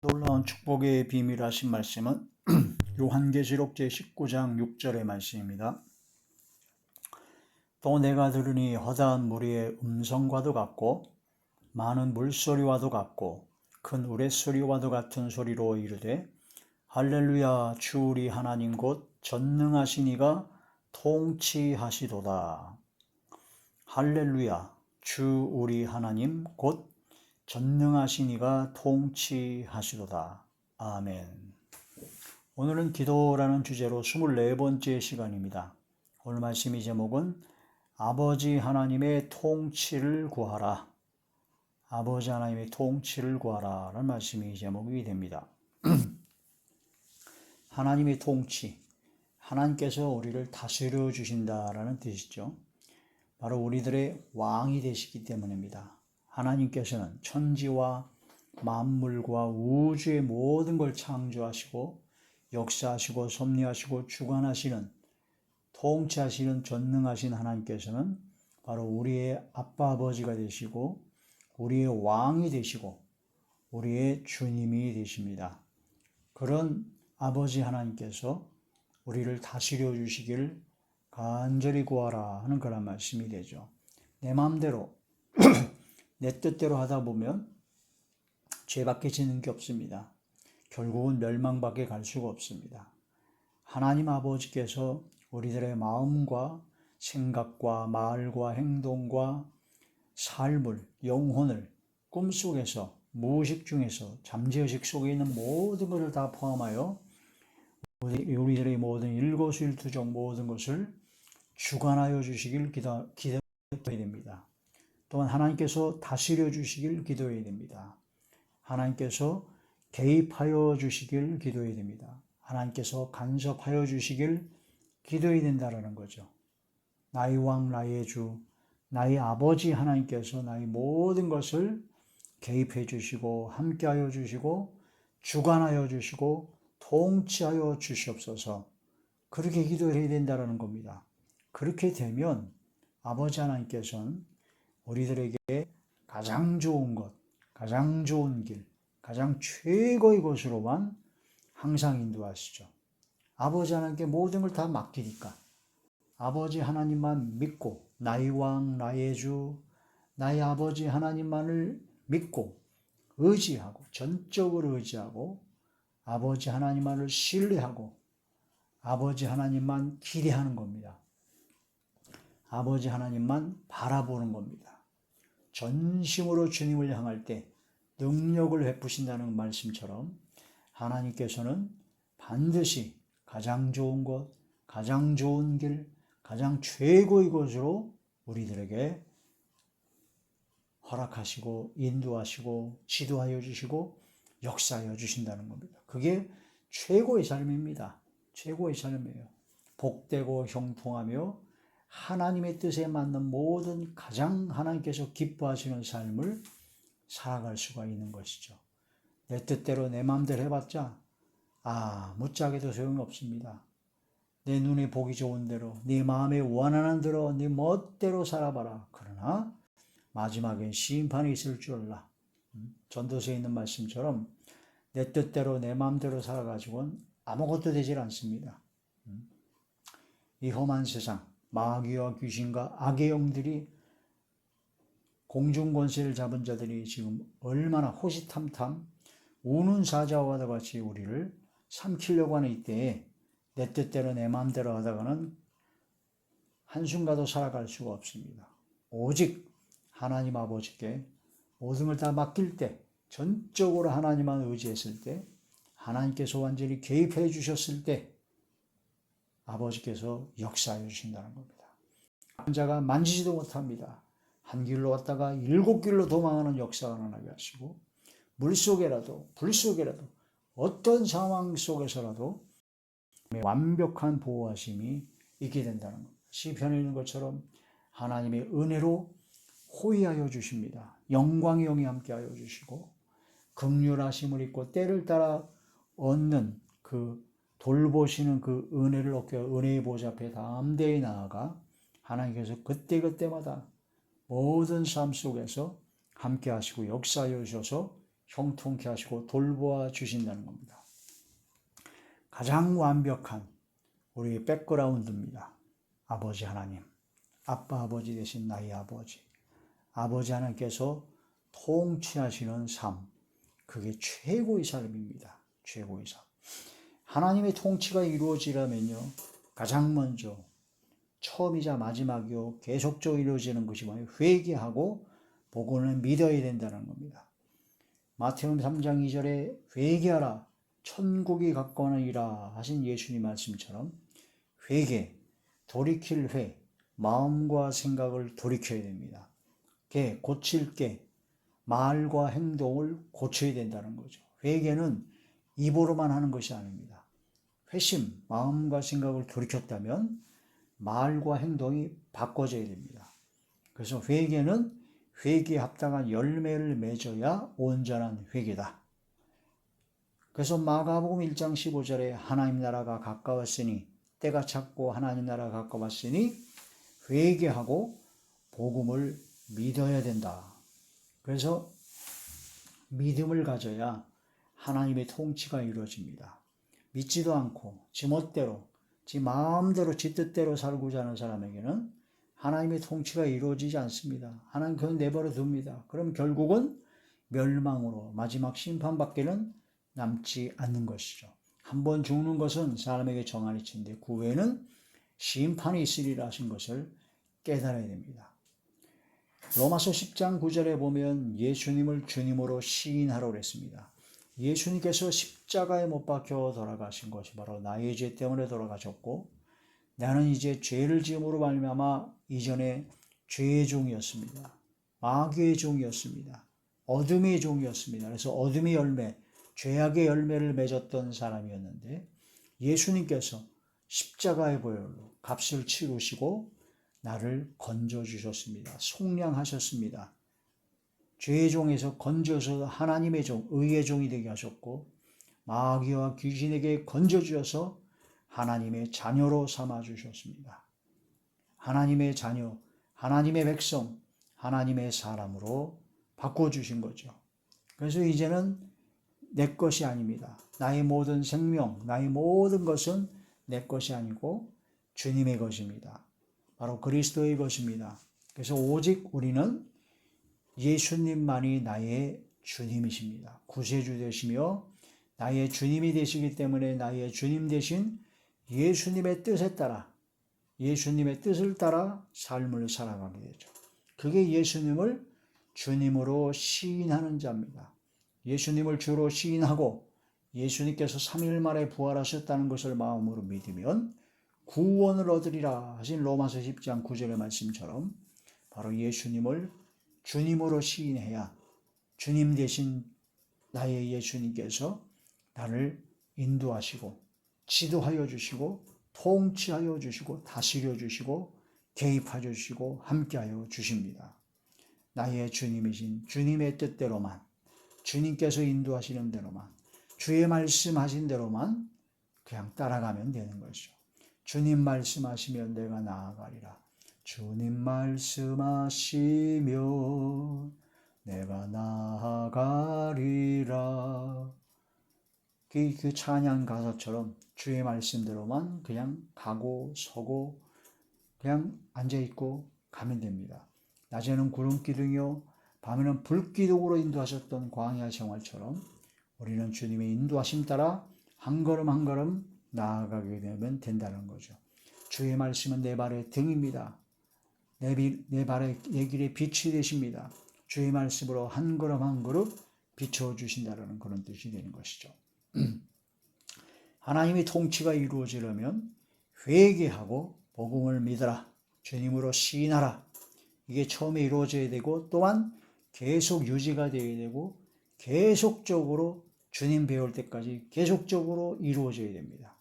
놀라운 축복의 비밀 하신 말씀은 요한계시록 제19장 6절의 말씀입니다. 또 내가 들으니 허다한 무리의 음성과도 같고 많은 물소리와도 같고 큰 우레소리와도 같은 소리로 이르되 할렐루야 주 우리 하나님 곧 전능하신 이가 통치하시도다. 할렐루야 주 우리 하나님 곧 전능하신 이가 통치하시도다. 아멘. 오늘은 기도라는 주제로 24번째 시간입니다. 오늘 말씀의 제목은 아버지 하나님의 통치를 구하라. 아버지 하나님의 통치를 구하라 라는 말씀이 제목이 됩니다. 하나님의 통치, 하나님께서 우리를 다스려 주신다라는 뜻이죠. 바로 우리들의 왕이 되시기 때문입니다. 하나님께서는 천지와 만물과 우주의 모든 걸 창조하시고 역사하시고 섭리하시고 주관하시는 통치하시는 전능하신 하나님께서는 바로 우리의 아빠 아버지가 되시고 우리의 왕이 되시고 우리의 주님이 되십니다. 그런 아버지 하나님께서 우리를 다스려 주시길 간절히 구하라 하는 그런 말씀이 되죠. 내 마음대로 내 뜻대로 하다 보면 죄밖에 지는 게 없습니다. 결국은 멸망밖에 갈 수가 없습니다. 하나님 아버지께서 우리들의 마음과 생각과 말과 행동과 삶을, 영혼을 꿈속에서, 무의식 중에서, 잠재의식 속에 있는 모든 것을 다 포함하여 우리들의 모든 일거수일투족 모든 것을 주관하여 주시길 기도해야 됩니다. 또한 하나님께서 다스려 주시길 기도해야 됩니다. 하나님께서 개입하여 주시길 기도해야 됩니다. 하나님께서 간섭하여 주시길 기도해야 된다는 거죠. 나의 왕, 나의 주, 나의 아버지 하나님께서 나의 모든 것을 개입해 주시고 함께하여 주시고 주관하여 주시고 통치하여 주시옵소서. 그렇게 기도해야 된다는 겁니다. 그렇게 되면 아버지 하나님께서는 우리들에게 가장 좋은 것, 가장 좋은 길, 가장 최고의 것으로만 항상 인도하시죠. 아버지 하나님께 모든 걸 다 맡기니까 아버지 하나님만 믿고 나의 왕, 나의 주, 나의 아버지 하나님만을 믿고 의지하고 전적으로 의지하고 아버지 하나님만을 신뢰하고 아버지 하나님만 기대하는 겁니다. 아버지 하나님만 바라보는 겁니다. 전심으로 주님을 향할 때 능력을 베푸신다는 말씀처럼 하나님께서는 반드시 가장 좋은 것, 가장 좋은 길, 가장 최고의 것으로 우리들에게 허락하시고 인도하시고 지도하여 주시고 역사하여 주신다는 겁니다. 그게 최고의 삶입니다. 최고의 삶이에요. 복되고 형통하며 하나님의 뜻에 맞는 모든 가장 하나님께서 기뻐하시는 삶을 살아갈 수가 있는 것이죠. 내 뜻대로 내 마음대로 해봤자 무짝에도 소용이 없습니다. 내 눈에 보기 좋은 대로 네 마음에 원하는 대로 네 멋대로 살아봐라. 그러나 마지막엔 심판이 있을 줄 알라. 전도서에 있는 말씀처럼 내 뜻대로 내 마음대로 살아가지고는 아무것도 되질 않습니다. 이 험한 세상 마귀와 귀신과 악의 영들이 공중권세를 잡은 자들이 지금 얼마나 호시탐탐 우는 사자와 같이 우리를 삼키려고 하는 이때에 내 뜻대로 내 마음대로 하다가는 한순간도 살아갈 수가 없습니다. 오직 하나님 아버지께 모든 걸 다 맡길 때 전적으로 하나님만 의지했을 때 하나님께서 완전히 개입해 주셨을 때 아버지께서 역사해 주신다는 겁니다. 한 자가 만지지도 못합니다. 한 길로 왔다가 7길로 도망하는 역사가 나게 하시고 물속에라도 불속에라도 어떤 상황 속에서라도 완벽한 보호하심이 있게 된다는 겁니다. 시편에 있는 것처럼 하나님의 은혜로 호위하여 주십니다. 영광의 영이 함께하여 주시고 긍휼하심을 입고 때를 따라 얻는 그 돌보시는 그 은혜를 얻게 은혜의 보좌 앞에 담대히 나아가 하나님께서 그때그때마다 모든 삶 속에서 함께 하시고 역사하여 주셔서 형통케 하시고 돌보아 주신다는 겁니다. 가장 완벽한 우리의 백그라운드입니다. 아버지 하나님, 아빠 아버지 되신 나의 아버지, 아버지 하나님께서 통치하시는 삶, 그게 최고의 삶입니다. 최고의 삶. 하나님의 통치가 이루어지려면요, 가장 먼저 처음이자 마지막이요 계속적으로 이루어지는 것이 뭐예요? 회개하고 복음을 믿어야 된다는 겁니다. 마태복음 3장 2절에 회개하라 천국이 가까우니라 하신 예수님 말씀처럼 회개, 돌이킬 회, 마음과 생각을 돌이켜야 됩니다. 고칠 게, 말과 행동을 고쳐야 된다는 거죠. 회개는 입으로만 하는 것이 아닙니다. 회심, 마음과 생각을 돌이켰다면 말과 행동이 바꿔져야 됩니다. 그래서 회개는 회개에 합당한 열매를 맺어야 온전한 회개다. 그래서 마가복음 1장 15절에 하나님 나라가 가까웠으니 때가 찼고 하나님 나라가 가까웠으니 회개하고 복음을 믿어야 된다. 그래서 믿음을 가져야 하나님의 통치가 이루어집니다. 믿지도 않고 지 멋대로 지 마음대로 지 뜻대로 살고자 하는 사람에게는 하나님의 통치가 이루어지지 않습니다. 하나님 그건 내버려 둡니다. 그럼 결국은 멸망으로 마지막 심판밖에는 남지 않는 것이죠. 한번 죽는 것은 사람에게 정한 이치인데 그 후에는 심판이 있으리라 하신 것을 깨달아야 됩니다. 로마서 10장 9절에 보면 예수님을 주님으로 시인하라고 했습니다. 예수님께서 십자가에 못 박혀 돌아가신 것이 바로 나의 죄 때문에 돌아가셨고 나는 이제 죄를 지음으로 말미암아 이전에 죄의 종이었습니다. 마귀의 종이었습니다. 어둠의 종이었습니다. 그래서 어둠의 열매, 죄악의 열매를 맺었던 사람이었는데 예수님께서 십자가의 보혈로 값을 치르시고 나를 건져주셨습니다. 속량하셨습니다. 죄의 종에서 건져서 하나님의 종, 의의 종이 되게 하셨고 마귀와 귀신에게 건져주셔서 하나님의 자녀로 삼아주셨습니다. 하나님의 자녀, 하나님의 백성, 하나님의 사람으로 바꿔주신 거죠. 그래서 이제는 내 것이 아닙니다. 나의 모든 생명, 나의 모든 것은 내 것이 아니고 주님의 것입니다. 바로 그리스도의 것입니다. 그래서 오직 우리는 예수님만이 나의 주님이십니다. 구세주 되시며 나의 주님이 되시기 때문에 나의 주님 되신 예수님의 뜻에 따라 예수님의 뜻을 따라 삶을 살아가게 되죠. 그게 예수님을 주님으로 시인하는 자입니다. 예수님을 주로 시인하고 예수님께서 3일 만에 부활하셨다는 것을 마음으로 믿으면 구원을 얻으리라 하신 로마서 10장 9절의 말씀처럼 바로 예수님을 주님으로 시인해야 주님 대신 나의 예수님께서 나를 인도하시고 지도하여 주시고 통치하여 주시고 다스려 주시고 개입하여 주시고 함께하여 주십니다. 나의 주님이신 주님의 뜻대로만 주님께서 인도하시는 대로만 주의 말씀하신 대로만 그냥 따라가면 되는 것이죠. 주님 말씀하시면 내가 나아가리라. 주님 말씀하시면 내가 나아가리라. 그 찬양 가사처럼 주의 말씀대로만 그냥 가고 서고 그냥 앉아있고 가면 됩니다. 낮에는 구름 기둥이요 밤에는 불 기둥으로 인도하셨던 광야 생활처럼 우리는 주님의 인도하심 따라 한 걸음 한 걸음 나아가게 되면 된다는 거죠. 주의 말씀은 내 발의 등입니다. 내 발의 내 길의 빛이 되십니다. 주의 말씀으로 한 걸음 한 걸음 비춰주신다는 그런 뜻이 되는 것이죠. 하나님의 통치가 이루어지려면 회개하고 복음을 믿어라. 주님으로 시인하라. 이게 처음에 이루어져야 되고 또한 계속 유지가 되어야 되고 계속적으로 주님 배울 때까지 계속적으로 이루어져야 됩니다.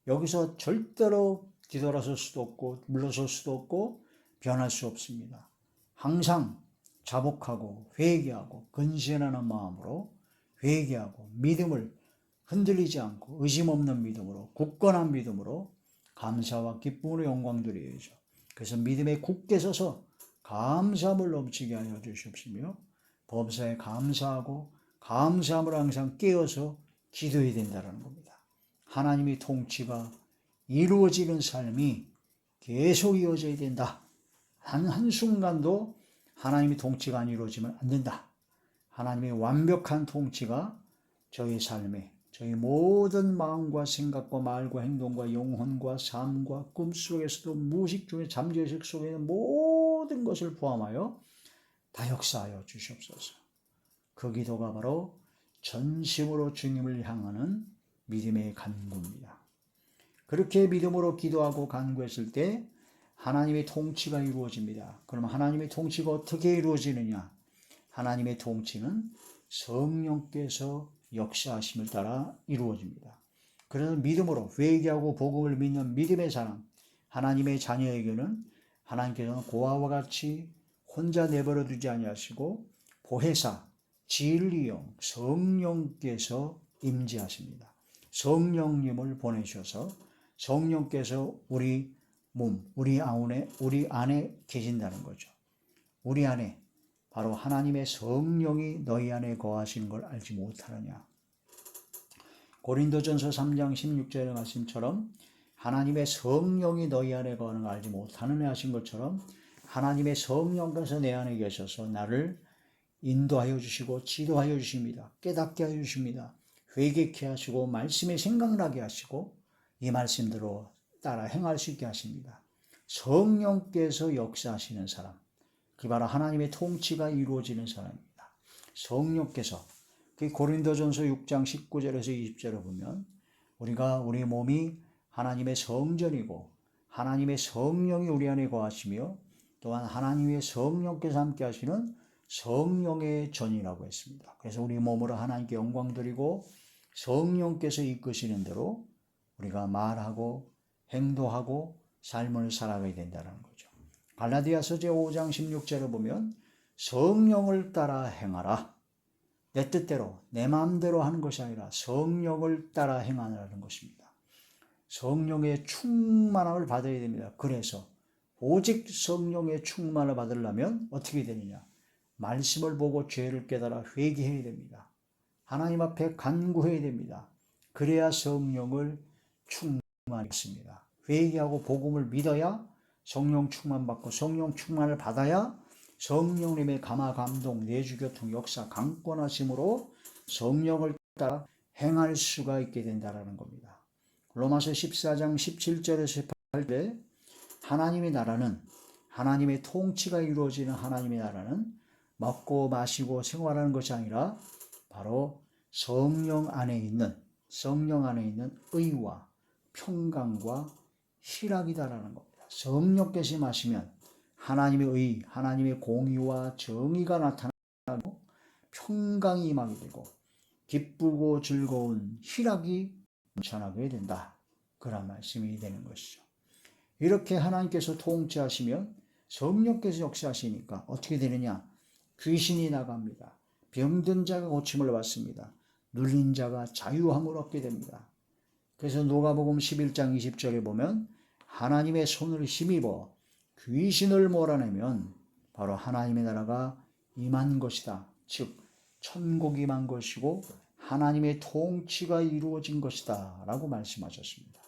여기서 절대로 뒤돌아설 수도 없고 물러설 수도 없고 변할 수 없습니다. 항상 자복하고 회개하고 근신하는 마음으로 회개하고 믿음을 흔들리지 않고 의심 없는 믿음으로 굳건한 믿음으로 감사와 기쁨으로 영광 드려야죠. 그래서 믿음에 굳게 서서 감사함을 넘치게 하여 주시옵시며 범사에 감사하고 감사함을 항상 깨어서 기도해야 된다는 겁니다. 하나님의 통치가 이루어지는 삶이 계속 이어져야 된다. 한순간도 하나님의 통치가 안 이루어지면 안 된다. 하나님의 완벽한 통치가 저희 삶에, 저희 모든 마음과 생각과 말과 행동과 영혼과 삶과 꿈속에서도 무의식 중에 잠재의식 속에 있는 모든 것을 포함하여 다 역사하여 주시옵소서. 그 기도가 바로 전심으로 주님을 향하는 믿음의 간구입니다. 그렇게 믿음으로 기도하고 간구했을 때 하나님의 통치가 이루어집니다. 그럼 하나님의 통치가 어떻게 이루어지느냐? 하나님의 통치는 성령께서 역사하심을 따라 이루어집니다. 그래서 믿음으로 회개하고 복음을 믿는 믿음의 사람, 하나님의 자녀에게는 하나님께서는 고아와 같이 혼자 내버려 두지 아니하시고 보혜사, 진리영, 성령께서 임재하십니다. 성령님을 보내셔서 성령께서 우리 몸, 우리 안에 계신다는 거죠. 우리 안에 바로 하나님의 성령이 너희 안에 거하시는 걸 알지 못하느냐. 고린도전서 3장 16절의 말씀처럼 하나님의 성령이 너희 안에 거하는 걸 알지 못하느냐 하신 것처럼 하나님의 성령께서 내 안에 계셔서 나를 인도하여 주시고 지도하여 주십니다. 깨닫게 하여 주십니다. 회개케 하시고 말씀이 생각나게 하시고 이 말씀대로 따라 행할 수 있게 하십니다. 성령께서 역사하시는 사람, 그 바로 하나님의 통치가 이루어지는 사람입니다. 성령께서 고린도전서 6장 19절에서 20절을 보면 우리 몸이 하나님의 성전이고 하나님의 성령이 우리 안에 거하시며 또한 하나님의 성령께서 함께 하시는 성령의 전이라고 했습니다. 그래서 우리 몸으로 하나님께 영광 드리고 성령께서 이끄시는 대로 우리가 말하고 행동하고 삶을 살아가야 된다는 거죠. 갈라디아서 제5장 16절을 보면 성령을 따라 행하라. 내 뜻대로 내 마음대로 하는 것이 아니라 성령을 따라 행하라는 것입니다. 성령의 충만함을 받아야 됩니다. 그래서 오직 성령의 충만을 받으려면 어떻게 되느냐? 말씀을 보고 죄를 깨달아 회개해야 됩니다. 하나님 앞에 간구해야 됩니다. 그래야 성령을 충만했습니다. 회개하고 복음을 믿어야 성령 충만받고 성령 충만을 받아야 성령님의 감화 감동 내주교통 역사 강권하심으로 성령을 따라 행할 수가 있게 된다는 겁니다. 로마서 14장 17절에서 18절에 하나님의 나라는 하나님의 통치가 이루어지는 하나님의 나라는 먹고 마시고 생활하는 것이 아니라 바로 성령 안에 있는 의와 평강과 희락이다라는 겁니다. 성령께서 임하시면 하나님의 의, 하나님의 공의와 정의가 나타나고 평강이 임하게 되고 기쁘고 즐거운 희락이 넘쳐나게 된다. 그런 말씀이 되는 것이죠. 이렇게 하나님께서 통치하시면 성령께서 역사하시니까 어떻게 되느냐? 귀신이 나갑니다. 병든 자가 고침을 받습니다. 눌린 자가 자유함을 얻게 됩니다. 그래서 누가복음 11장 20절에 보면 하나님의 손을 힘입어 귀신을 몰아내면 바로 하나님의 나라가 임한 것이다. 즉 천국이 임한 것이고 하나님의 통치가 이루어진 것이다 라고 말씀하셨습니다.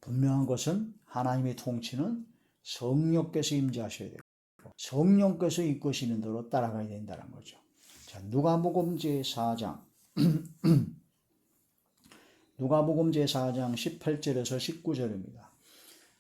분명한 것은 하나님의 통치는 성령께서 임재하셔야 되고 성령께서 이끄시는 대로 따라가야 된다는 거죠. 자, 누가복음 제4장 누가복음 제4장 18절에서 19절입니다.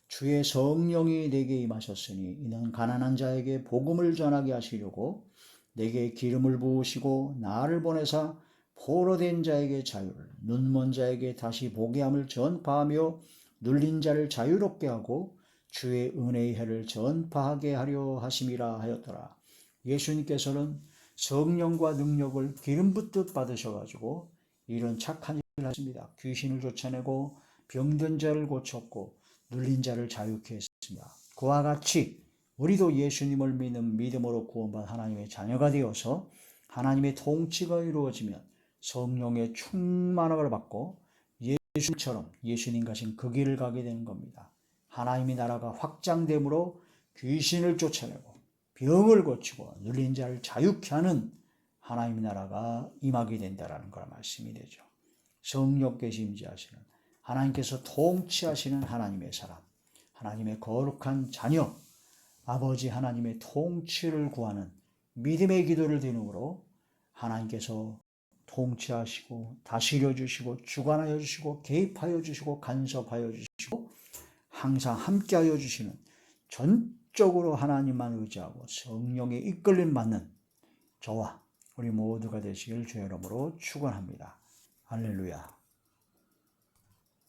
주의 성령이 내게 임하셨으니 이는 가난한 자에게 복음을 전하게 하시려고 내게 기름을 부으시고 나를 보내사 포로된 자에게 자유를, 눈먼 자에게 다시 보게 함을 전파하며 눌린 자를 자유롭게 하고 주의 은혜의 해를 전파하게 하려 하심이라 하였더라. 예수님께서는 성령과 능력을 기름 붓듯 받으셔가지고 이런 착한 일을 하십니다. 귀신을 쫓아내고 병든 자를 고쳤고 눌린 자를 자유케 했습니다. 그와 같이 우리도 예수님을 믿는 믿음으로 구원받은 하나님의 자녀가 되어서 하나님의 통치가 이루어지면 성령의 충만함을 받고 예수님처럼 예수님 가신 그 길을 가게 되는 겁니다. 하나님의 나라가 확장됨으로 귀신을 쫓아내고 병을 고치고 눌린 자를 자유케 하는 하나님의 나라가 임하게 된다라는 걸 말씀이 되죠. 성령께서 임재하시는 하나님께서 통치하시는 하나님의 사람, 하나님의 거룩한 자녀, 아버지 하나님의 통치를 구하는 믿음의 기도를 드림으로 하나님께서 통치하시고 다스려 주시고 주관하여 주시고 개입하여 주시고 간섭하여 주시고 항상 함께하여 주시는, 전적으로 하나님만 의지하고 성령의 이끌림 받는 저와 우리 모두가 되시길 주의 이름으로 축원합니다. 할렐루야.